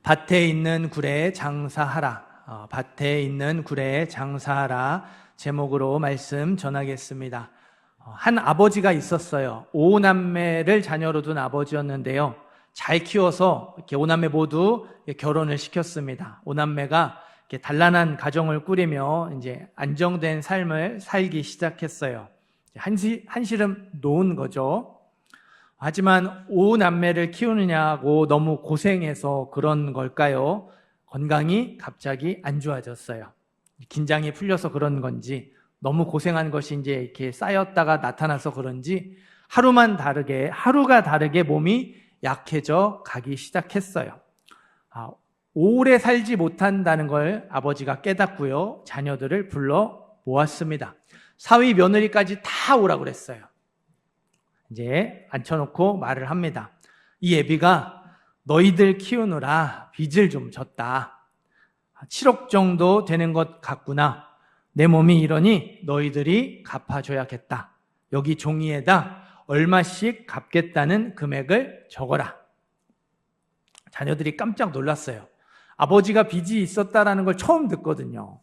밭에 있는 굴에 장사하라. 밭에 있는 굴에 장사하라. 제목으로 말씀 전하겠습니다. 한 아버지가 있었어요. 5남매를 자녀로 둔 아버지였는데요. 잘 키워서 이렇게 5남매 모두 결혼을 시켰습니다. 5남매가 이렇게 단란한 가정을 꾸리며 이제 안정된 삶을 살기 시작했어요. 한시름 놓은 거죠. 하지만 5남매를 키우느냐고 너무 고생해서 그런 걸까요? 건강이 갑자기 안 좋아졌어요. 긴장이 풀려서 그런 건지, 너무 고생한 것이 이제 이렇게 쌓였다가 나타나서 그런지 하루가 다르게 몸이 약해져 가기 시작했어요. 오래 살지 못한다는 걸 아버지가 깨닫고요. 자녀들을 불러 모았습니다. 사위 며느리까지 다 오라고 그랬어요. 이제 앉혀놓고 말을 합니다. 이 애비가 너희들 키우느라 빚을 좀 졌다. 7억 정도 되는 것 같구나. 내 몸이 이러니 너희들이 갚아줘야겠다. 여기 종이에다 얼마씩 갚겠다는 금액을 적어라. 자녀들이 깜짝 놀랐어요. 아버지가 빚이 있었다라는 걸 처음 듣거든요.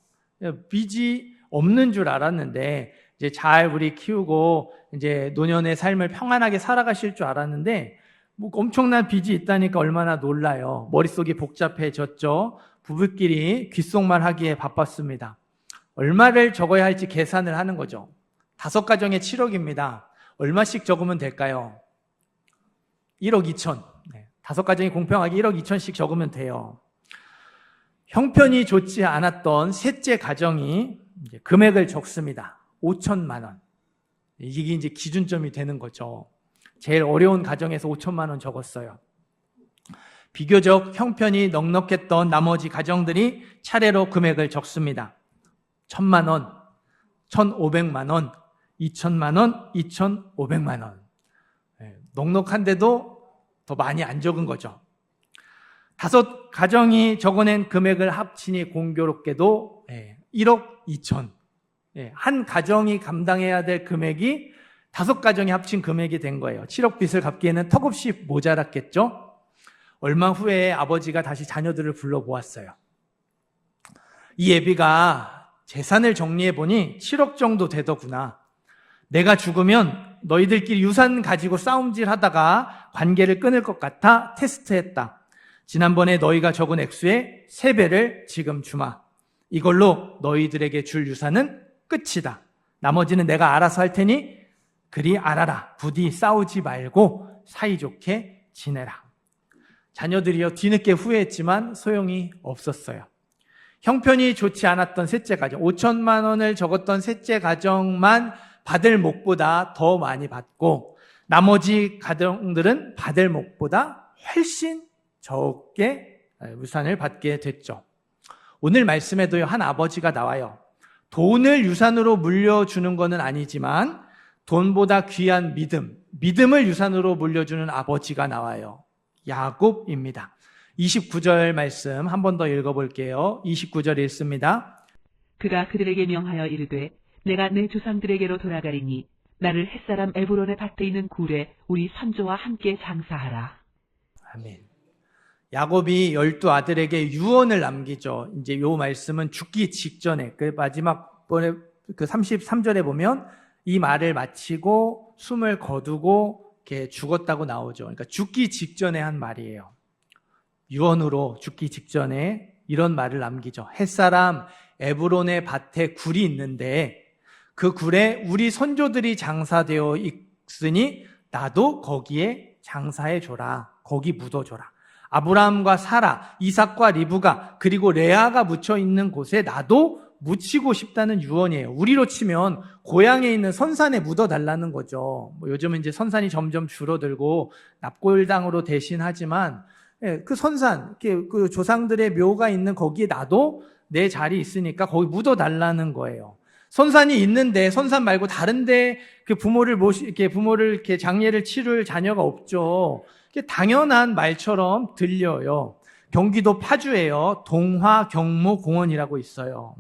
빚이 없는 줄 알았는데 이제 잘 우리 키우고 이제 노년의 삶을 평안하게 살아가실 줄 알았는데 뭐 엄청난 빚이 있다니까 얼마나 놀라요. 머릿속이 복잡해졌죠. 부부끼리 귓속말 하기에 바빴습니다. 얼마를 적어야 할지 계산을 하는 거죠. 5가정에 7억입니다. 얼마씩 적으면 될까요? 1억 2천. 5가정이 공평하게 1억 2천씩 적으면 돼요. 형편이 좋지 않았던 셋째 가정이 이제 금액을 적습니다. 5천만 원. 이게 이제 기준점이 되는 거죠. 제일 어려운 가정에서 5천만 원 적었어요. 비교적 형편이 넉넉했던 나머지 가정들이 차례로 금액을 적습니다. 1,000만 원, 1,500만 원, 2,000만 원, 2,500만 원. 넉넉한데도 더 많이 안 적은 거죠. 5가정이 적어낸 금액을 합치니 공교롭게도 1억 2천. 한 가정이 감당해야 될 금액이 5가정이 합친 금액이 된 거예요. 7억 빚을 갚기에는 턱없이 모자랐겠죠? 얼마 후에 아버지가 다시 자녀들을 불러 모았어요. 이 애비가 재산을 정리해보니 7억 정도 되더구나. 내가 죽으면 너희들끼리 유산 가지고 싸움질 하다가 관계를 끊을 것 같아 테스트했다. 지난번에 너희가 적은 액수의 3배를 지금 주마. 이걸로 너희들에게 줄 유산은 끝이다. 나머지는 내가 알아서 할 테니 그리 알아라. 부디 싸우지 말고 사이좋게 지내라. 자녀들이요, 뒤늦게 후회했지만 소용이 없었어요. 형편이 좋지 않았던 셋째 가정, 5천만 원을 적었던 셋째 가정만 받을 몫보다 더 많이 받고 나머지 가정들은 받을 몫보다 훨씬 적게 유산을 받게 됐죠. 오늘 말씀에도요, 한 아버지가 나와요. 돈을 유산으로 물려주는 것은 아니지만 돈보다 귀한 믿음을 유산으로 물려주는 아버지가 나와요. 야곱입니다. 29절 말씀 한 번 더 읽어볼게요. 29절 읽습니다. 그가 그들에게 명하여 이르되 내가 내 조상들에게로 돌아가리니 나를 햇사람 에브론의 밭에 있는 굴에 우리 선조와 함께 장사하라. 아멘. 야곱이 12아들에게 유언을 남기죠. 이제 요 말씀은 죽기 직전에, 그 마지막 번에 그 33절에 보면 이 말을 마치고 숨을 거두고 이렇게 죽었다고 나오죠. 그러니까 죽기 직전에 한 말이에요. 유언으로 죽기 직전에 이런 말을 남기죠. 햇사람 에브론의 밭에 굴이 있는데 그 굴에 우리 선조들이 장사되어 있으니 나도 거기에 장사해줘라. 거기 묻어줘라. 아브라함과 사라, 이삭과 리브가 그리고 레아가 묻혀 있는 곳에 나도 묻히고 싶다는 유언이에요. 우리로 치면 고향에 있는 선산에 묻어달라는 거죠. 요즘은 이제 선산이 점점 줄어들고 납골당으로 대신하지만 그 선산, 그 조상들의 묘가 있는 거기에 나도 내 자리 있으니까 거기 묻어달라는 거예요. 선산이 있는데 선산 말고 다른데 그 부모를 이렇게 장례를 치를 자녀가 없죠. 당연한 말처럼 들려요. 경기도 파주에요. 동화경무공원이라고 있어요.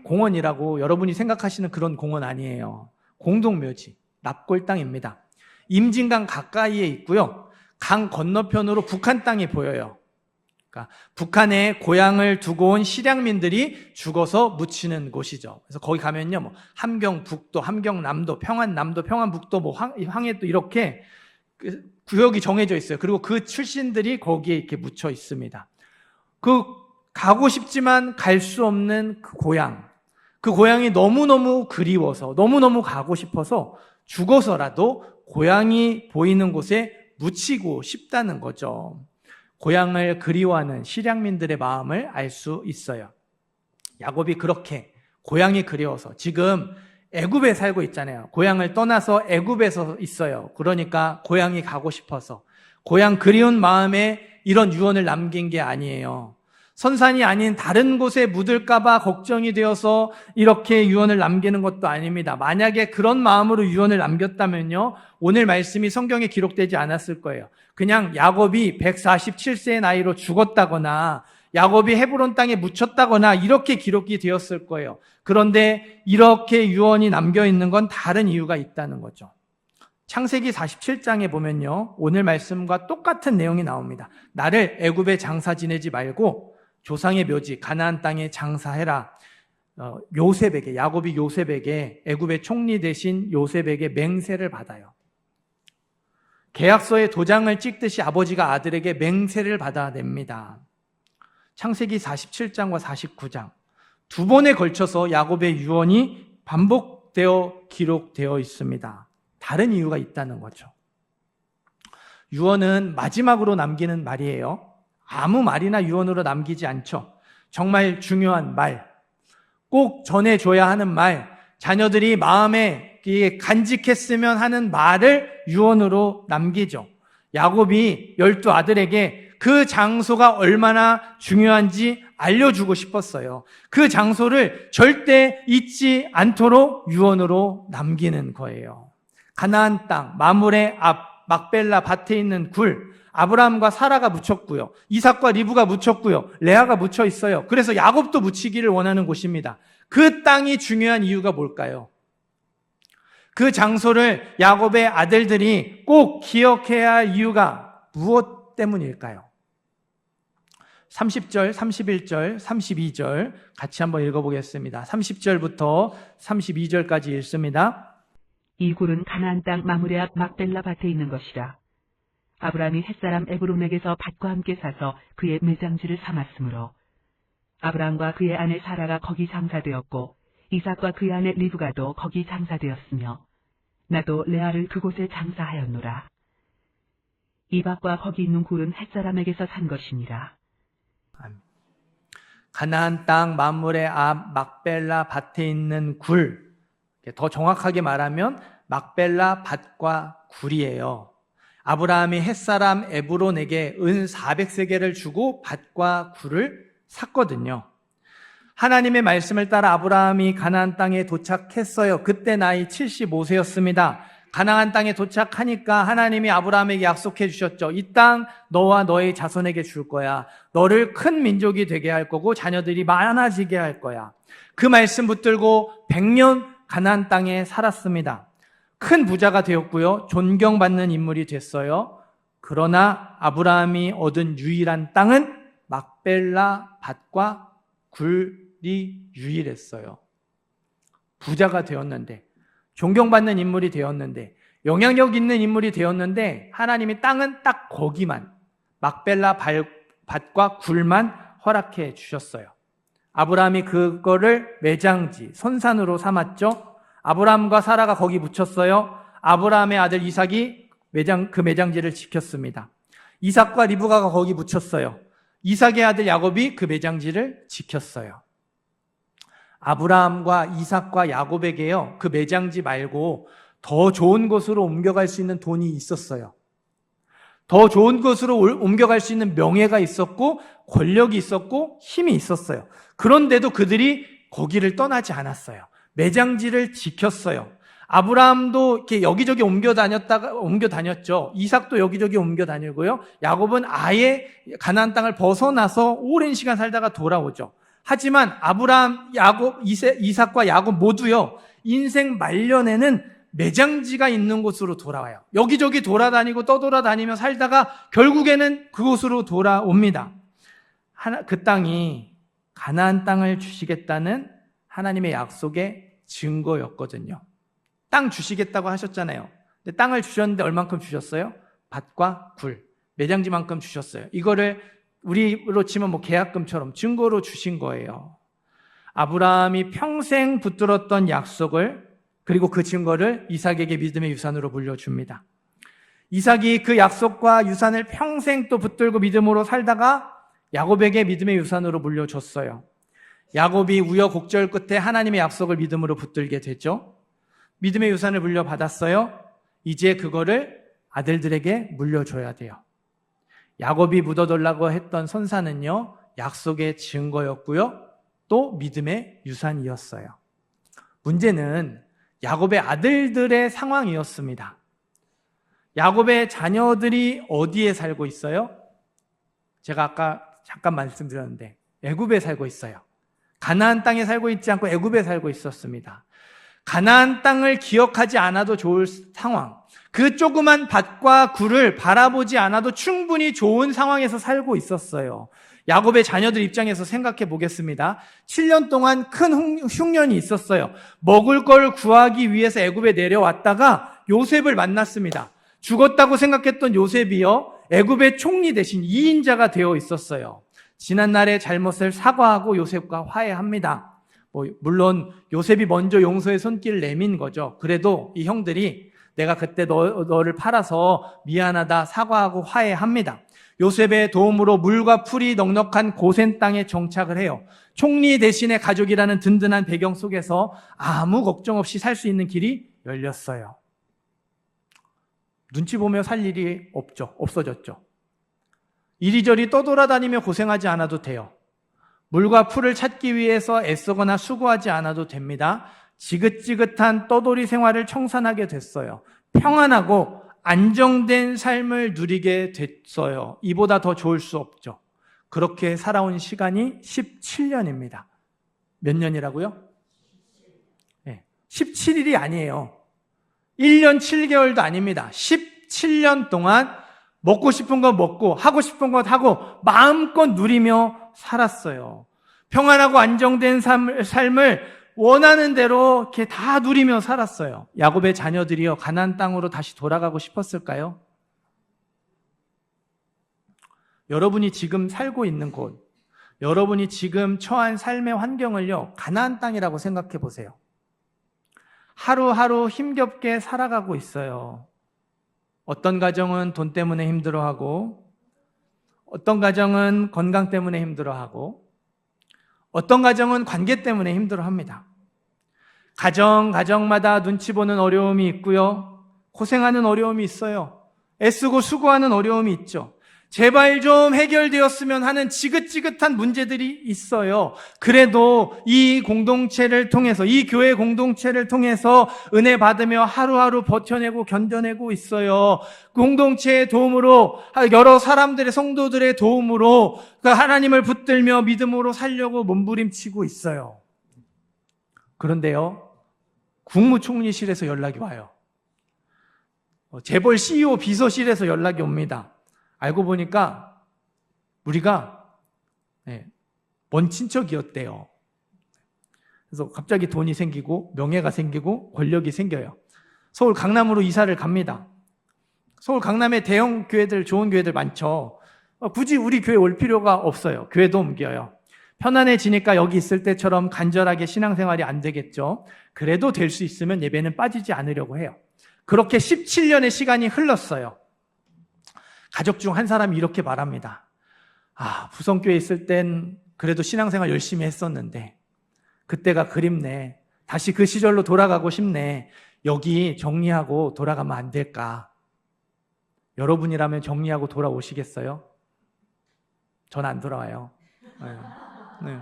공원이라고 여러분이 생각하시는 그런 공원 아니에요. 공동묘지, 납골 땅입니다. 임진강 가까이에 있고요. 강 건너편으로 북한 땅이 보여요. 그러니까 북한에 고향을 두고 온 실향민들이 죽어서 묻히는 곳이죠. 그래서 거기 가면요, 뭐 함경북도, 함경남도, 평안남도, 평안북도, 뭐 황해도 이렇게 그 구역이 정해져 있어요. 그리고 그 출신들이 거기에 이렇게 묻혀 있습니다. 그 가고 싶지만 갈 수 없는 그 고향이 너무너무 그리워서, 너무너무 가고 싶어서 죽어서라도 고향이 보이는 곳에 묻히고 싶다는 거죠. 고향을 그리워하는 실향민들의 마음을 알 수 있어요. 야곱이 그렇게 고향이 그리워서 지금 애굽에 살고 있잖아요. 고향을 떠나서 애굽에서 있어요. 그러니까 고향이 가고 싶어서 고향 그리운 마음에 이런 유언을 남긴 게 아니에요. 선산이 아닌 다른 곳에 묻을까 봐 걱정이 되어서 이렇게 유언을 남기는 것도 아닙니다. 만약에 그런 마음으로 유언을 남겼다면요, 오늘 말씀이 성경에 기록되지 않았을 거예요. 그냥 야곱이 147세의 나이로 죽었다거나 야곱이 헤브론 땅에 묻혔다거나 이렇게 기록이 되었을 거예요. 그런데 이렇게 유언이 남겨 있는 건 다른 이유가 있다는 거죠. 창세기 47장에 보면요, 오늘 말씀과 똑같은 내용이 나옵니다. 나를 애굽에 장사 지내지 말고 조상의 묘지 가나안 땅에 장사해라. 요셉에게, 야곱이 요셉에게, 애굽의 총리 대신 요셉에게 맹세를 받아요. 계약서에 도장을 찍듯이 아버지가 아들에게 맹세를 받아냅니다. 창세기 47장과 49장 두 번에 걸쳐서 야곱의 유언이 반복되어 기록되어 있습니다. 다른 이유가 있다는 거죠. 유언은 마지막으로 남기는 말이에요. 아무 말이나 유언으로 남기지 않죠. 정말 중요한 말, 꼭 전해줘야 하는 말, 자녀들이 마음에 간직했으면 하는 말을 유언으로 남기죠. 야곱이 12 아들에게 그 장소가 얼마나 중요한지 알려주고 싶었어요. 그 장소를 절대 잊지 않도록 유언으로 남기는 거예요. 가나안 땅, 마므레 앞 막벨라 밭에 있는 굴, 아브라함과 사라가 묻혔고요. 이삭과 리브가 묻혔고요. 레아가 묻혀 있어요. 그래서 야곱도 묻히기를 원하는 곳입니다. 그 땅이 중요한 이유가 뭘까요? 그 장소를 야곱의 아들들이 꼭 기억해야 할 이유가 무엇 때문일까요? 30절, 31절, 32절 같이 한번 읽어보겠습니다. 30절부터 32절까지 읽습니다. 이 굴은 가나안 땅 마므레 앞 막벨라 밭에 있는 것이라. 아브라함이 햇사람 에브론에게서 밭과 함께 사서 그의 매장지를 삼았으므로 아브라함과 그의 아내 사라가 거기 장사되었고 이삭과 그의 아내 리브가도 거기 장사되었으며 나도 레아를 그곳에 장사하였노라. 이 밭과 거기 있는 굴은 햇사람에게서 산 것이니라. 가나안 땅 마므레 앞 막벨라 밭에 있는 굴, 더 정확하게 말하면 막벨라 밭과 굴이에요. 아브라함이 햇사람 에브론에게 은 400세겔을 주고 밭과 굴을 샀거든요. 하나님의 말씀을 따라 아브라함이 가나안 땅에 도착했어요. 그때 나이 75세였습니다. 가나안 땅에 도착하니까 하나님이 아브라함에게 약속해 주셨죠. 이 땅 너와 너의 자손에게 줄 거야. 너를 큰 민족이 되게 할 거고 자녀들이 많아지게 할 거야. 그 말씀 붙들고 100년 가나안 땅에 살았습니다. 큰 부자가 되었고요. 존경받는 인물이 됐어요. 그러나 아브라함이 얻은 유일한 땅은 막벨라 밭과 굴이 유일했어요. 부자가 되었는데, 존경받는 인물이 되었는데, 영향력 있는 인물이 되었는데 하나님이 땅은 딱 거기만, 막벨라 밭과 굴만 허락해 주셨어요. 아브라함이 그거를 매장지, 선산으로 삼았죠. 아브라함과 사라가 거기 묻혔어요. 아브라함의 아들 이삭이 그 매장지를 지켰습니다. 이삭과 리브가가 거기 묻혔어요. 이삭의 아들 야곱이 그 매장지를 지켰어요. 아브라함과 이삭과 야곱에게요, 그 매장지 말고 더 좋은 곳으로 옮겨갈 수 있는 돈이 있었어요. 더 좋은 곳으로 옮겨갈 수 있는 명예가 있었고 권력이 있었고 힘이 있었어요. 그런데도 그들이 거기를 떠나지 않았어요. 매장지를 지켰어요. 아브라함도 이렇게 여기저기 옮겨 다녔죠. 이삭도 여기저기 옮겨 다니고요. 야곱은 아예 가나안 땅을 벗어나서 오랜 시간 살다가 돌아오죠. 하지만 아브라함, 야곱, 이삭과 야곱 모두요, 인생 말년에는 매장지가 있는 곳으로 돌아와요. 여기저기 돌아다니고 떠돌아다니며 살다가 결국에는 그곳으로 돌아옵니다. 그 땅이 가나안 땅을 주시겠다는 하나님의 약속의 증거였거든요. 땅 주시겠다고 하셨잖아요. 근데 땅을 주셨는데 얼만큼 주셨어요? 밭과 굴, 매장지만큼 주셨어요. 이거를 우리로 치면 뭐 계약금처럼 증거로 주신 거예요. 아브라함이 평생 붙들었던 약속을, 그리고 그 증거를 이삭에게 믿음의 유산으로 물려줍니다. 이삭이 그 약속과 유산을 평생 또 붙들고 믿음으로 살다가 야곱에게 믿음의 유산으로 물려줬어요. 야곱이 우여곡절 끝에 하나님의 약속을 믿음으로 붙들게 됐죠. 믿음의 유산을 물려받았어요. 이제 그거를 아들들에게 물려줘야 돼요. 야곱이 묻어달라고 했던 선산은요, 약속의 증거였고요, 또 믿음의 유산이었어요. 문제는 야곱의 아들들의 상황이었습니다. 야곱의 자녀들이 어디에 살고 있어요? 제가 아까 잠깐 말씀드렸는데 애굽에 살고 있어요. 가나안 땅에 살고 있지 않고 애굽에 살고 있었습니다. 가나안 땅을 기억하지 않아도 좋을 상황, 그 조그만 밭과 굴을 바라보지 않아도 충분히 좋은 상황에서 살고 있었어요. 야곱의 자녀들 입장에서 생각해 보겠습니다. 7년 동안 큰 흉년이 있었어요. 먹을 걸 구하기 위해서 애굽에 내려왔다가 요셉을 만났습니다. 죽었다고 생각했던 요셉이요, 애굽의 총리 대신 2인자가 되어 있었어요. 지난날의 잘못을 사과하고 요셉과 화해합니다. 물론 요셉이 먼저 용서의 손길을 내민 거죠. 그래도 이 형들이 내가 그때 너를 팔아서 미안하다 사과하고 화해합니다. 요셉의 도움으로 물과 풀이 넉넉한 고센 땅에 정착을 해요. 총리 대신의 가족이라는 든든한 배경 속에서 아무 걱정 없이 살 수 있는 길이 열렸어요. 눈치 보며 살 일이 없어졌죠. 이리저리 떠돌아다니며 고생하지 않아도 돼요. 물과 풀을 찾기 위해서 애쓰거나 수고하지 않아도 됩니다. 지긋지긋한 떠돌이 생활을 청산하게 됐어요. 평안하고 안정된 삶을 누리게 됐어요. 이보다 더 좋을 수 없죠. 그렇게 살아온 시간이 17년입니다. 몇 년이라고요? 네, 17일이 아니에요. 1년 7개월도 아닙니다. 17년 동안 먹고 싶은 거 먹고 하고 싶은 것 하고 마음껏 누리며 살았어요. 평안하고 안정된 삶을 원하는 대로 이렇게 다 누리며 살았어요. 야곱의 자녀들이요, 가나안 땅으로 다시 돌아가고 싶었을까요? 여러분이 지금 살고 있는 곳, 여러분이 지금 처한 삶의 환경을요, 가나안 땅이라고 생각해 보세요. 하루하루 힘겹게 살아가고 있어요. 어떤 가정은 돈 때문에 힘들어하고, 어떤 가정은 건강 때문에 힘들어하고, 어떤 가정은 관계 때문에 힘들어합니다. 가정마다 눈치 보는 어려움이 있고요, 고생하는 어려움이 있어요. 애쓰고 수고하는 어려움이 있죠. 제발 좀 해결되었으면 하는 지긋지긋한 문제들이 있어요. 그래도 이 공동체를 통해서, 이 교회 공동체를 통해서 은혜 받으며 하루하루 버텨내고 견뎌내고 있어요. 공동체의 도움으로, 여러 사람들의, 성도들의 도움으로 하나님을 붙들며 믿음으로 살려고 몸부림치고 있어요. 그런데요, 국무총리실에서 연락이 와요. 재벌 CEO 비서실에서 연락이 옵니다. 알고 보니까 우리가 먼 친척이었대요. 그래서 갑자기 돈이 생기고 명예가 생기고 권력이 생겨요. 서울 강남으로 이사를 갑니다. 서울 강남에 대형 교회들, 좋은 교회들 많죠. 굳이 우리 교회 올 필요가 없어요. 교회도 옮겨요. 편안해지니까 여기 있을 때처럼 간절하게 신앙생활이 안 되겠죠. 그래도 될 수 있으면 예배는 빠지지 않으려고 해요. 그렇게 17년의 시간이 흘렀어요. 가족 중 한 사람이 이렇게 말합니다. 부성교회에 있을 땐 그래도 신앙생활 열심히 했었는데 그때가 그립네. 다시 그 시절로 돌아가고 싶네. 여기 정리하고 돌아가면 안 될까? 여러분이라면 정리하고 돌아오시겠어요? 전 안 돌아와요. 네.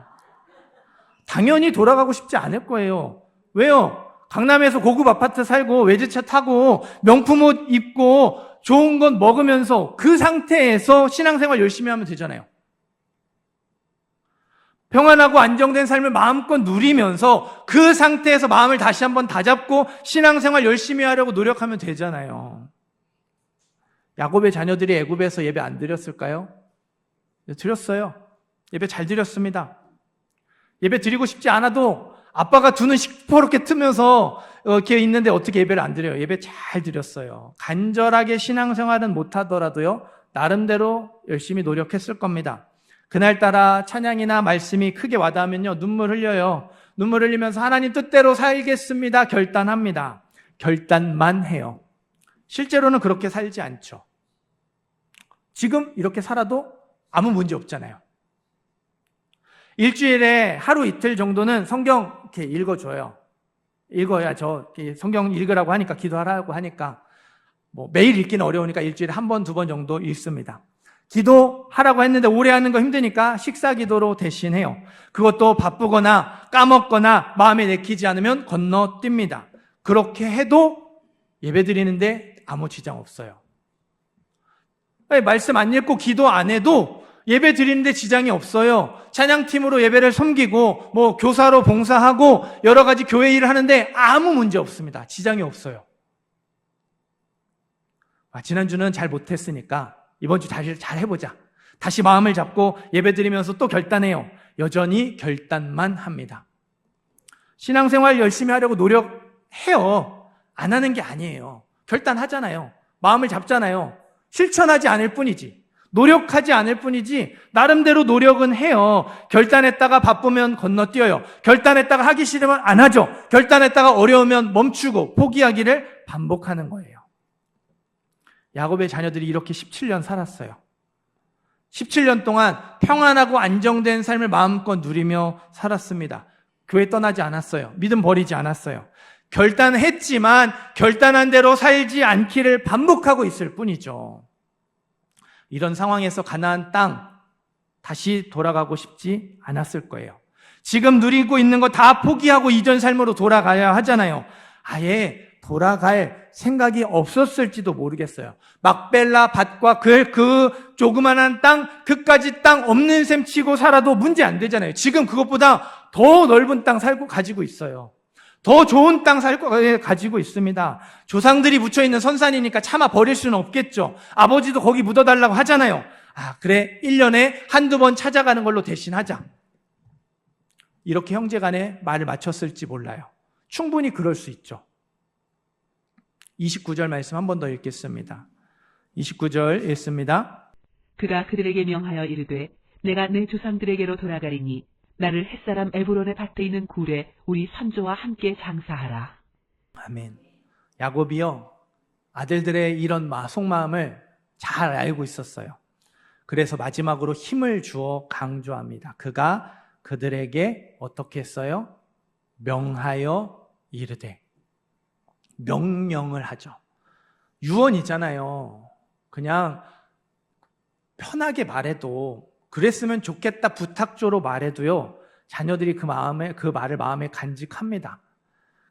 당연히 돌아가고 싶지 않을 거예요. 왜요? 강남에서 고급 아파트 살고 외제차 타고 명품 옷 입고 좋은 건 먹으면서 그 상태에서 신앙생활 열심히 하면 되잖아요. 평안하고 안정된 삶을 마음껏 누리면서 그 상태에서 마음을 다시 한번 다잡고 신앙생활 열심히 하려고 노력하면 되잖아요. 야곱의 자녀들이 애굽에서 예배 안 드렸을까요? 드렸어요. 예배 잘 드렸습니다. 예배 드리고 싶지 않아도 아빠가 두 눈 시퍼렇게 뜨면서 이렇게 있는데 어떻게 예배를 안 드려요? 예배 잘 드렸어요. 간절하게 신앙생활은 못하더라도요, 나름대로 열심히 노력했을 겁니다. 그날따라 찬양이나 말씀이 크게 와닿으면요, 눈물 흘려요. 눈물 흘리면서 하나님 뜻대로 살겠습니다. 결단합니다. 결단만 해요. 실제로는 그렇게 살지 않죠. 지금 이렇게 살아도 아무 문제 없잖아요. 일주일에 하루 이틀 정도는 성경 이렇게 읽어줘요. 읽어야 성경 읽으라고 하니까, 기도하라고 하니까, 매일 읽기는 어려우니까 일주일에 한 번, 두 번 정도 읽습니다. 기도하라고 했는데 오래 하는 거 힘드니까 식사 기도로 대신해요. 그것도 바쁘거나 까먹거나 마음에 내키지 않으면 건너뜁니다. 그렇게 해도 예배 드리는데 아무 지장 없어요. 말씀 안 읽고 기도 안 해도 예배 드리는데 지장이 없어요. 찬양팀으로 예배를 섬기고 교사로 봉사하고 여러 가지 교회 일을 하는데 아무 문제 없습니다. 지장이 없어요. 지난주는 잘 못했으니까 이번 주 다시 잘 해보자. 다시 마음을 잡고 예배 드리면서 또 결단해요. 여전히 결단만 합니다. 신앙생활 열심히 하려고 노력해요. 안 하는 게 아니에요. 결단하잖아요. 마음을 잡잖아요. 실천하지 않을 뿐이지, 노력하지 않을 뿐이지, 나름대로 노력은 해요. 결단했다가 바쁘면 건너뛰어요. 결단했다가 하기 싫으면 안 하죠. 결단했다가 어려우면 멈추고 포기하기를 반복하는 거예요. 야곱의 자녀들이 이렇게 17년 살았어요. 17년 동안 평안하고 안정된 삶을 마음껏 누리며 살았습니다. 교회 떠나지 않았어요. 믿음 버리지 않았어요. 결단했지만 결단한 대로 살지 않기를 반복하고 있을 뿐이죠. 이런 상황에서 가나안 땅 다시 돌아가고 싶지 않았을 거예요. 지금 누리고 있는 거 다 포기하고 이전 삶으로 돌아가야 하잖아요. 아예 돌아갈 생각이 없었을지도 모르겠어요. 막벨라 밭과 그 조그만한 땅, 그까지 땅 없는 셈 치고 살아도 문제 안 되잖아요. 지금 그것보다 더 넓은 땅 가지고 있어요. 더 좋은 땅 가지고 있습니다. 조상들이 묻혀있는 선산이니까 차마 버릴 수는 없겠죠. 아버지도 거기 묻어달라고 하잖아요. 그래, 1년에 한두 번 찾아가는 걸로 대신하자. 이렇게 형제간에 말을 맞췄을지 몰라요. 충분히 그럴 수 있죠. 29절 말씀 한 번 더 읽겠습니다. 29절 읽습니다. 그가 그들에게 명하여 이르되 내가 내 조상들에게로 돌아가리니 나를 햇사람 에브론의 밭에 있는 굴에 우리 선조와 함께 장사하라. 아멘. 야곱이요, 아들들의 이런 속마음을 잘 알고 있었어요. 그래서 마지막으로 힘을 주어 강조합니다. 그가 그들에게 어떻게 했어요? 명하여 이르되. 명령을 하죠. 유언이잖아요. 그냥 편하게 말해도, 그랬으면 좋겠다 부탁조로 말해도요, 자녀들이 그 말을 마음에 간직합니다.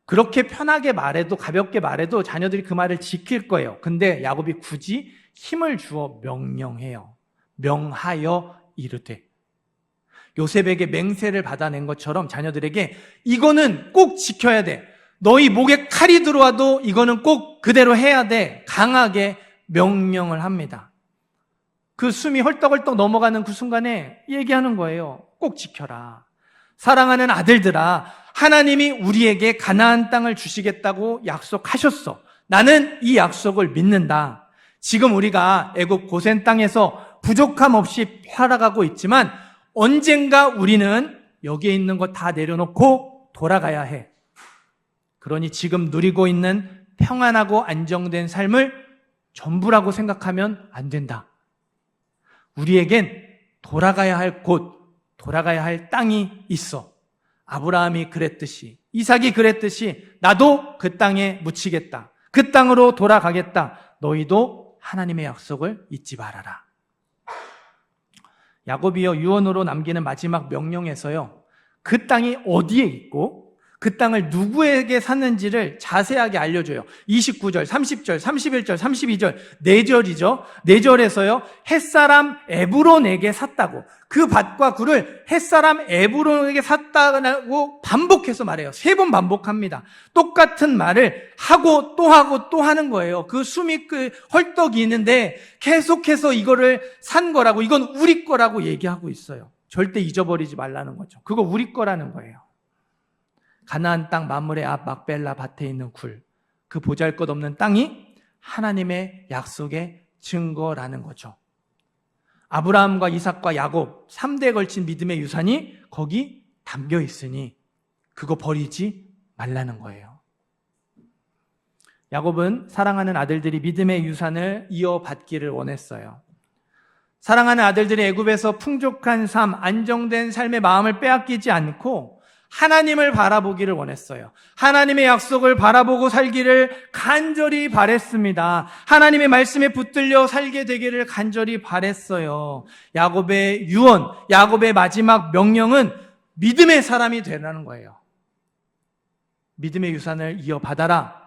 그렇게 편하게 말해도, 가볍게 말해도 자녀들이 그 말을 지킬 거예요. 근데 야곱이 굳이 힘을 주어 명령해요. 명하여 이르되. 요셉에게 맹세를 받아낸 것처럼 자녀들에게 이거는 꼭 지켜야 돼. 너희 목에 칼이 들어와도 이거는 꼭 그대로 해야 돼. 강하게 명령을 합니다. 그 숨이 헐떡헐떡 넘어가는 그 순간에 얘기하는 거예요. 꼭 지켜라. 사랑하는 아들들아, 하나님이 우리에게 가나안 땅을 주시겠다고 약속하셨어. 나는 이 약속을 믿는다. 지금 우리가 애굽 고센 땅에서 부족함 없이 살아가고 있지만 언젠가 우리는 여기에 있는 거 다 내려놓고 돌아가야 해. 그러니 지금 누리고 있는 평안하고 안정된 삶을 전부라고 생각하면 안 된다. 우리에겐 돌아가야 할 곳, 돌아가야 할 땅이 있어. 아브라함이 그랬듯이, 이삭이 그랬듯이 나도 그 땅에 묻히겠다. 그 땅으로 돌아가겠다. 너희도 하나님의 약속을 잊지 말아라. 야곱이요, 유언으로 남기는 마지막 명령에서요, 그 땅이 어디에 있고 그 땅을 누구에게 샀는지를 자세하게 알려줘요. 29절, 30절, 31절, 32절, 4절이죠. 4절에서요, 햇사람 에브론에게 샀다고. 그 밭과 굴을 햇사람 에브론에게 샀다고 반복해서 말해요. 3번 반복합니다. 똑같은 말을 하고 또 하는 거예요. 그 숨이 헐떡이는데 계속해서 이거를 산 거라고, 이건 우리 거라고 얘기하고 있어요. 절대 잊어버리지 말라는 거죠. 그거 우리 거라는 거예요. 가나안 땅 마므레 앞 막벨라 밭에 있는 굴, 그 보잘것없는 땅이 하나님의 약속의 증거라는 거죠. 아브라함과 이삭과 야곱 3대에 걸친 믿음의 유산이 거기 담겨 있으니 그거 버리지 말라는 거예요. 야곱은 사랑하는 아들들이 믿음의 유산을 이어받기를 원했어요. 사랑하는 아들들이 애굽에서 풍족한 삶, 안정된 삶의 마음을 빼앗기지 않고 하나님을 바라보기를 원했어요. 하나님의 약속을 바라보고 살기를 간절히 바랬습니다. 하나님의 말씀에 붙들려 살게 되기를 간절히 바랬어요. 야곱의 유언, 야곱의 마지막 명령은 믿음의 사람이 되라는 거예요. 믿음의 유산을 이어받아라.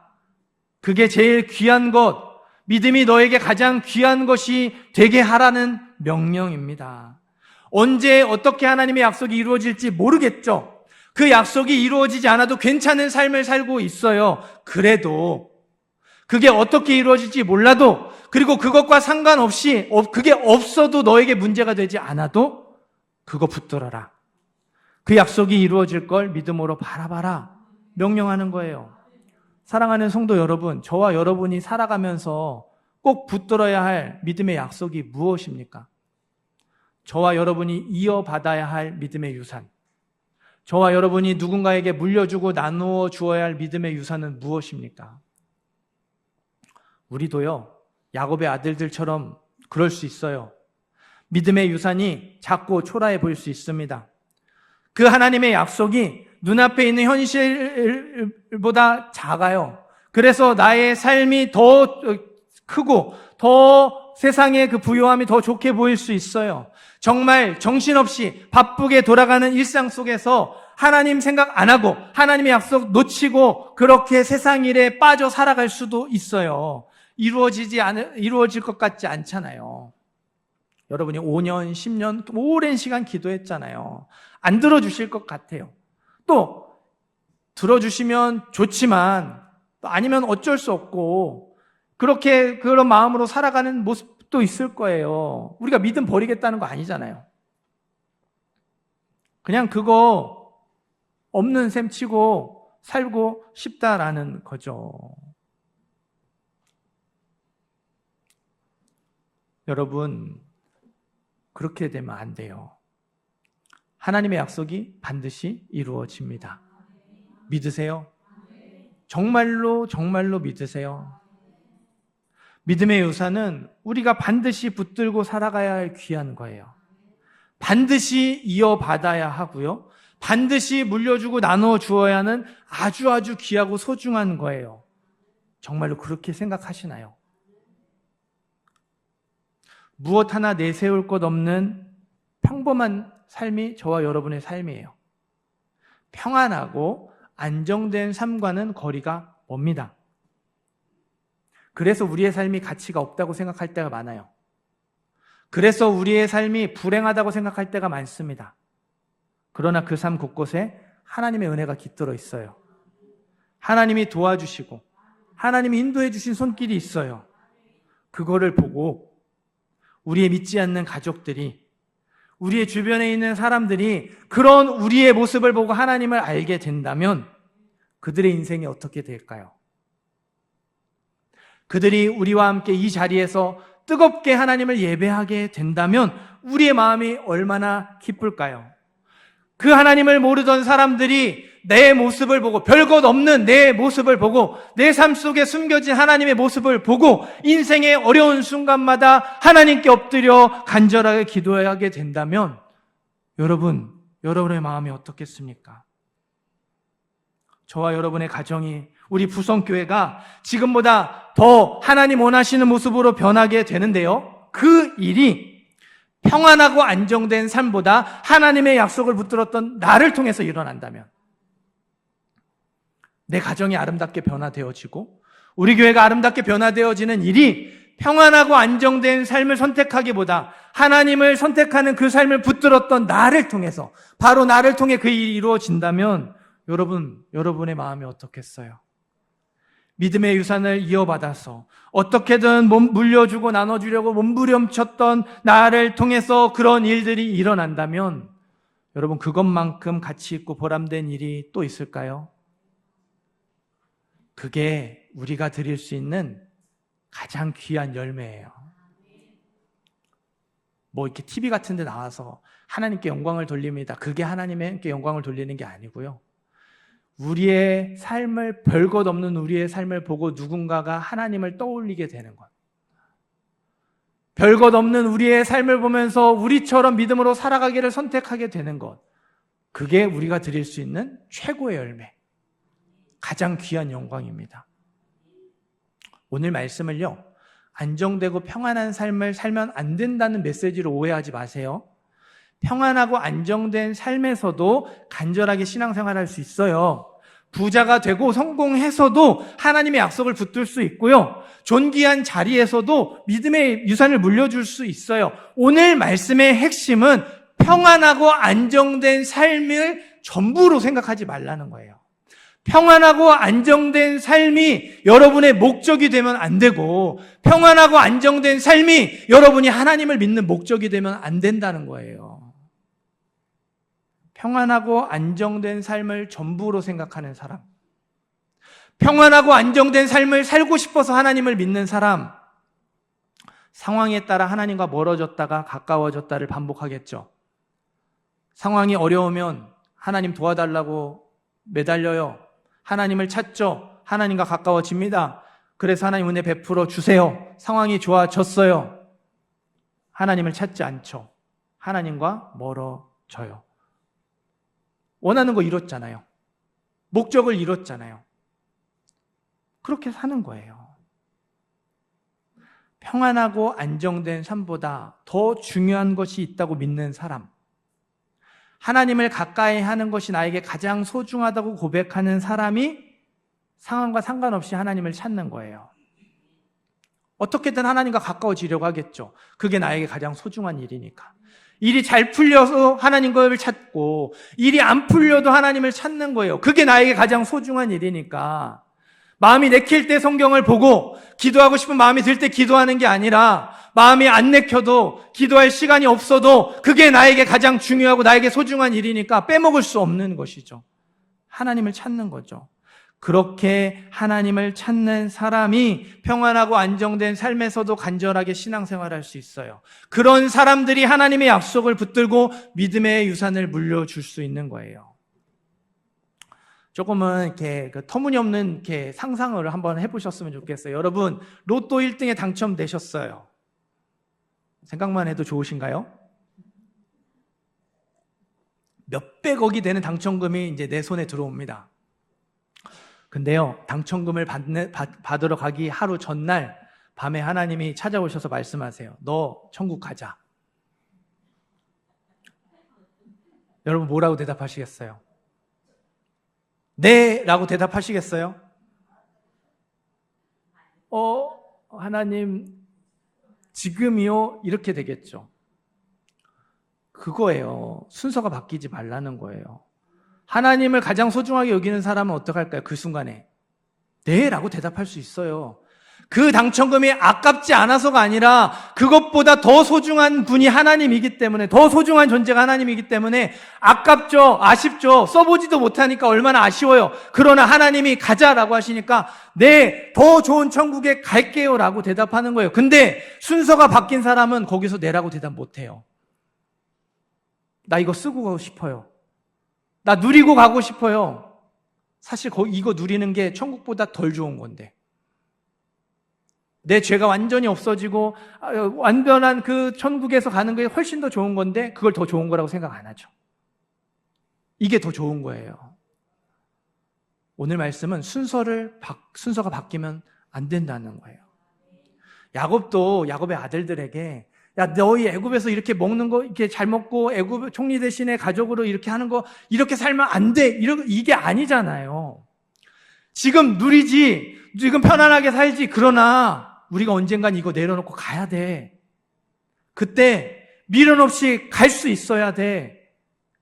그게 제일 귀한 것, 믿음이 너에게 가장 귀한 것이 되게 하라는 명령입니다. 언제 어떻게 하나님의 약속이 이루어질지 모르겠죠. 그 약속이 이루어지지 않아도 괜찮은 삶을 살고 있어요. 그래도 그게 어떻게 이루어질지 몰라도, 그리고 그것과 상관없이 그게 없어도 너에게 문제가 되지 않아도 그거 붙들어라. 그 약속이 이루어질 걸 믿음으로 바라봐라 명령하는 거예요. 사랑하는 성도 여러분, 저와 여러분이 살아가면서 꼭 붙들어야 할 믿음의 약속이 무엇입니까? 저와 여러분이 이어받아야 할 믿음의 유산, 저와 여러분이 누군가에게 물려주고 나누어 주어야 할 믿음의 유산은 무엇입니까? 우리도요, 야곱의 아들들처럼 그럴 수 있어요. 믿음의 유산이 작고 초라해 보일 수 있습니다. 그 하나님의 약속이 눈앞에 있는 현실보다 작아요. 그래서 나의 삶이 더 크고 더 세상의 그 부요함이 더 좋게 보일 수 있어요. 정말 정신없이 바쁘게 돌아가는 일상 속에서 하나님 생각 안 하고 하나님의 약속 놓치고 그렇게 세상 일에 빠져 살아갈 수도 있어요. 이루어질 것 같지 않잖아요. 여러분이 5년, 10년, 오랜 시간 기도했잖아요. 안 들어주실 것 같아요. 또 들어주시면 좋지만 또 아니면 어쩔 수 없고 그렇게 그런 마음으로 살아가는 모습도 있을 거예요. 우리가 믿음 버리겠다는 거 아니잖아요. 그냥 그거 없는 셈 치고 살고 싶다라는 거죠. 여러분, 그렇게 되면 안 돼요. 하나님의 약속이 반드시 이루어집니다. 믿으세요? 정말로 믿으세요? 믿음의 유산은 우리가 반드시 붙들고 살아가야 할 귀한 거예요. 반드시 이어받아야 하고요. 반드시 물려주고 나눠 주어야 하는 아주 귀하고 소중한 거예요. 정말로 그렇게 생각하시나요? 무엇 하나 내세울 것 없는 평범한 삶이 저와 여러분의 삶이에요. 평안하고 안정된 삶과는 거리가 멉니다. 그래서 우리의 삶이 가치가 없다고 생각할 때가 많아요. 그래서 우리의 삶이 불행하다고 생각할 때가 많습니다. 그러나 그 삶 곳곳에 하나님의 은혜가 깃들어 있어요. 하나님이 도와주시고 하나님이 인도해 주신 손길이 있어요. 그거를 보고 우리의 믿지 않는 가족들이, 우리의 주변에 있는 사람들이 그런 우리의 모습을 보고 하나님을 알게 된다면 그들의 인생이 어떻게 될까요? 그들이 우리와 함께 이 자리에서 뜨겁게 하나님을 예배하게 된다면 우리의 마음이 얼마나 기쁠까요? 그 하나님을 모르던 사람들이 내 모습을 보고, 별것 없는 내 모습을 보고, 내 삶 속에 숨겨진 하나님의 모습을 보고 인생의 어려운 순간마다 하나님께 엎드려 간절하게 기도하게 된다면 여러분의 마음이 어떻겠습니까? 저와 여러분의 가정이, 우리 부성교회가 지금보다 더 하나님 원하시는 모습으로 변하게 되는데요, 그 일이 평안하고 안정된 삶보다 하나님의 약속을 붙들었던 나를 통해서 일어난다면, 내 가정이 아름답게 변화되어지고 우리 교회가 아름답게 변화되어지는 일이 평안하고 안정된 삶을 선택하기보다 하나님을 선택하는 그 삶을 붙들었던 나를 통해서, 바로 나를 통해 그 일이 이루어진다면 여러분의 마음이 어떻겠어요? 믿음의 유산을 이어받아서 어떻게든 물려주고 나눠주려고 몸부림쳤던 나를 통해서 그런 일들이 일어난다면 여러분, 그것만큼 가치 있고 보람된 일이 또 있을까요? 그게 우리가 드릴 수 있는 가장 귀한 열매예요. 뭐 이렇게 TV 같은 데 나와서 하나님께 영광을 돌립니다. 그게 하나님께 영광을 돌리는 게 아니고요. 우리의 삶을, 별것 없는 우리의 삶을 보고 누군가가 하나님을 떠올리게 되는 것. 별것 없는 우리의 삶을 보면서 우리처럼 믿음으로 살아가기를 선택하게 되는 것. 그게 우리가 드릴 수 있는 최고의 열매. 가장 귀한 영광입니다. 오늘 말씀을요, 안정되고 평안한 삶을 살면 안 된다는 메시지로 오해하지 마세요. 평안하고 안정된 삶에서도 간절하게 신앙생활할 수 있어요. 부자가 되고 성공해서도 하나님의 약속을 붙들 수 있고요. 존귀한 자리에서도 믿음의 유산을 물려줄 수 있어요. 오늘 말씀의 핵심은 평안하고 안정된 삶을 전부로 생각하지 말라는 거예요. 평안하고 안정된 삶이 여러분의 목적이 되면 안 되고, 평안하고 안정된 삶이 여러분이 하나님을 믿는 목적이 되면 안 된다는 거예요. 평안하고 안정된 삶을 전부로 생각하는 사람, 평안하고 안정된 삶을 살고 싶어서 하나님을 믿는 사람, 상황에 따라 하나님과 멀어졌다가 가까워졌다를 반복하겠죠. 상황이 어려우면 하나님 도와달라고 매달려요. 하나님을 찾죠. 하나님과 가까워집니다. 그래서 하나님 은혜 베풀어 주세요. 상황이 좋아졌어요. 하나님을 찾지 않죠. 하나님과 멀어져요. 원하는 거 이뤘잖아요. 목적을 이뤘잖아요. 그렇게 사는 거예요. 평안하고 안정된 삶보다 더 중요한 것이 있다고 믿는 사람, 하나님을 가까이 하는 것이 나에게 가장 소중하다고 고백하는 사람이 상황과 상관없이 하나님을 찾는 거예요. 어떻게든 하나님과 가까워지려고 하겠죠. 그게 나에게 가장 소중한 일이니까. 일이 잘 풀려서 하나님을 찾고, 일이 안 풀려도 하나님을 찾는 거예요. 그게 나에게 가장 소중한 일이니까. 마음이 내킬 때 성경을 보고 기도하고 싶은 마음이 들 때 기도하는 게 아니라, 마음이 안 내켜도 기도할 시간이 없어도 그게 나에게 가장 중요하고 나에게 소중한 일이니까 빼먹을 수 없는 것이죠. 하나님을 찾는 거죠. 그렇게 하나님을 찾는 사람이 평안하고 안정된 삶에서도 간절하게 신앙생활할 수 있어요. 그런 사람들이 하나님의 약속을 붙들고 믿음의 유산을 물려줄 수 있는 거예요. 조금은 이렇게 터무니없는 이렇게 상상을 한번 해보셨으면 좋겠어요. 여러분, 로또 1등에 당첨되셨어요. 생각만 해도 좋으신가요? 몇백억이 되는 당첨금이 이제 내 손에 들어옵니다. 근데요, 당첨금을 받으러 가기 하루 전날 밤에 하나님이 찾아오셔서 말씀하세요. 너 천국 가자. 여러분, 뭐라고 대답하시겠어요? 네 라고 대답하시겠어요? 하나님, 지금이요? 이렇게 되겠죠. 그거예요. 순서가 바뀌지 말라는 거예요. 하나님을 가장 소중하게 여기는 사람은 어떡할까요? 그 순간에 네 라고 대답할 수 있어요. 그 당첨금이 아깝지 않아서가 아니라 그것보다 더 소중한 분이 하나님이기 때문에, 더 소중한 존재가 하나님이기 때문에 아깝죠, 아쉽죠, 써보지도 못하니까 얼마나 아쉬워요. 그러나 하나님이 가자라고 하시니까 네, 더 좋은 천국에 갈게요 라고 대답하는 거예요. 근데 순서가 바뀐 사람은 거기서 네라고 대답 못해요. 나 이거 쓰고 가고 싶어요. 나 누리고 가고 싶어요. 사실 이거 누리는 게 천국보다 덜 좋은 건데, 내 죄가 완전히 없어지고 완전한 그 천국에서 가는 게 훨씬 더 좋은 건데 그걸 더 좋은 거라고 생각 안 하죠. 이게 더 좋은 거예요. 오늘 말씀은 순서가 바뀌면 안 된다는 거예요. 야곱도 야곱의 아들들에게, 야, 너희 애굽에서 이렇게 먹는 거, 이렇게 잘 먹고 애굽 총리 대신에 가족으로 이렇게 하는 거, 이렇게 살면 안 돼. 이게 아니잖아요. 지금 누리지, 지금 편안하게 살지. 그러나 우리가 언젠간 이거 내려놓고 가야 돼. 그때 미련 없이 갈 수 있어야 돼.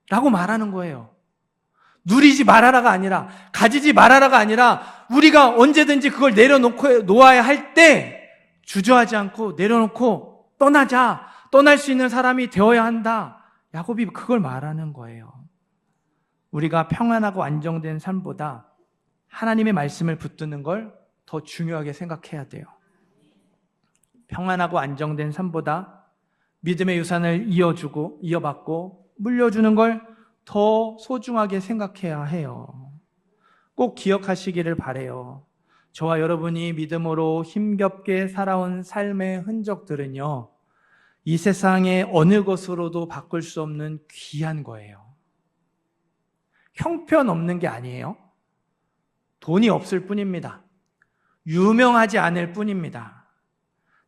라고 말하는 거예요. 누리지 말아라가 아니라, 가지지 말아라가 아니라, 우리가 언제든지 그걸 놓아야 할 때 주저하지 않고 내려놓고 떠나자, 떠날 수 있는 사람이 되어야 한다. 야곱이 그걸 말하는 거예요. 우리가 평안하고 안정된 삶보다 하나님의 말씀을 붙드는 걸 더 중요하게 생각해야 돼요. 평안하고 안정된 삶보다 믿음의 유산을 이어받고 물려주는 걸 더 소중하게 생각해야 해요. 꼭 기억하시기를 바라요. 저와 여러분이 믿음으로 힘겹게 살아온 삶의 흔적들은요, 이 세상의 어느 것으로도 바꿀 수 없는 귀한 거예요. 형편없는 게 아니에요. 돈이 없을 뿐입니다. 유명하지 않을 뿐입니다.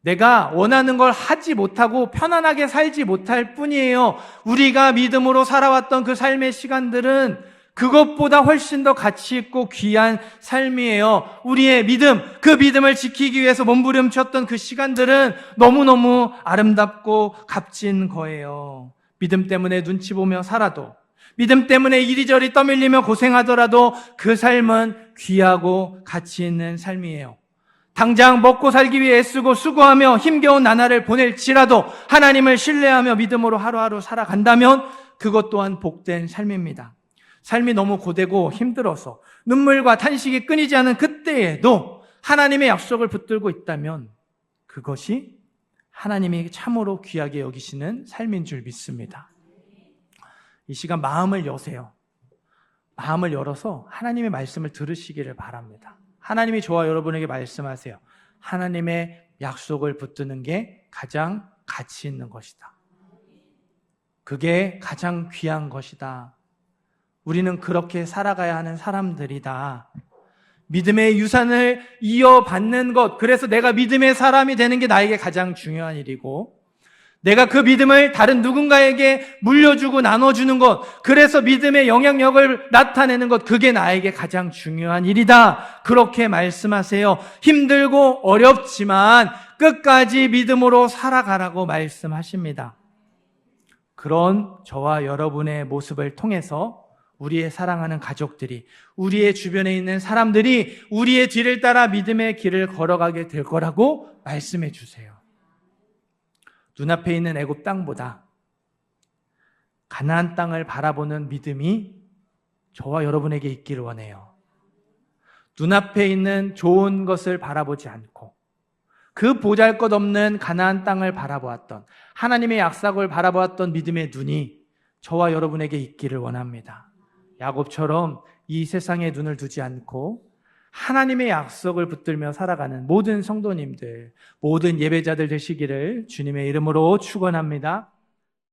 내가 원하는 걸 하지 못하고 편안하게 살지 못할 뿐이에요. 우리가 믿음으로 살아왔던 그 삶의 시간들은 그것보다 훨씬 더 가치 있고 귀한 삶이에요. 우리의 믿음, 그 믿음을 지키기 위해서 몸부림쳤던 그 시간들은 너무너무 아름답고 값진 거예요. 믿음 때문에 눈치 보며 살아도, 믿음 때문에 이리저리 떠밀리며 고생하더라도 그 삶은 귀하고 가치 있는 삶이에요. 당장 먹고 살기 위해 애쓰고 수고하며 힘겨운 나날을 보낼지라도 하나님을 신뢰하며 믿음으로 하루하루 살아간다면 그것 또한 복된 삶입니다. 삶이 너무 고되고 힘들어서 눈물과 탄식이 끊이지 않은 그때에도 하나님의 약속을 붙들고 있다면 그것이 하나님이 참으로 귀하게 여기시는 삶인 줄 믿습니다. 이 시간 마음을 여세요. 마음을 열어서 하나님의 말씀을 들으시기를 바랍니다. 하나님이 저와 여러분에게 말씀하세요. 하나님의 약속을 붙드는 게 가장 가치 있는 것이다. 그게 가장 귀한 것이다. 우리는 그렇게 살아가야 하는 사람들이다. 믿음의 유산을 이어받는 것, 그래서 내가 믿음의 사람이 되는 게 나에게 가장 중요한 일이고, 내가 그 믿음을 다른 누군가에게 물려주고 나눠주는 것, 그래서 믿음의 영향력을 나타내는 것, 그게 나에게 가장 중요한 일이다. 그렇게 말씀하세요. 힘들고 어렵지만 끝까지 믿음으로 살아가라고 말씀하십니다. 그런 저와 여러분의 모습을 통해서 우리의 사랑하는 가족들이, 우리의 주변에 있는 사람들이 우리의 뒤를 따라 믿음의 길을 걸어가게 될 거라고 말씀해 주세요. 눈앞에 있는 애굽 땅보다 가나안 땅을 바라보는 믿음이 저와 여러분에게 있기를 원해요. 눈앞에 있는 좋은 것을 바라보지 않고 그 보잘것없는 가나안 땅을 바라보았던, 하나님의 약속을 바라보았던 믿음의 눈이 저와 여러분에게 있기를 원합니다. 야곱처럼 이 세상에 눈을 두지 않고 하나님의 약속을 붙들며 살아가는 모든 성도님들, 모든 예배자들 되시기를 주님의 이름으로 축원합니다.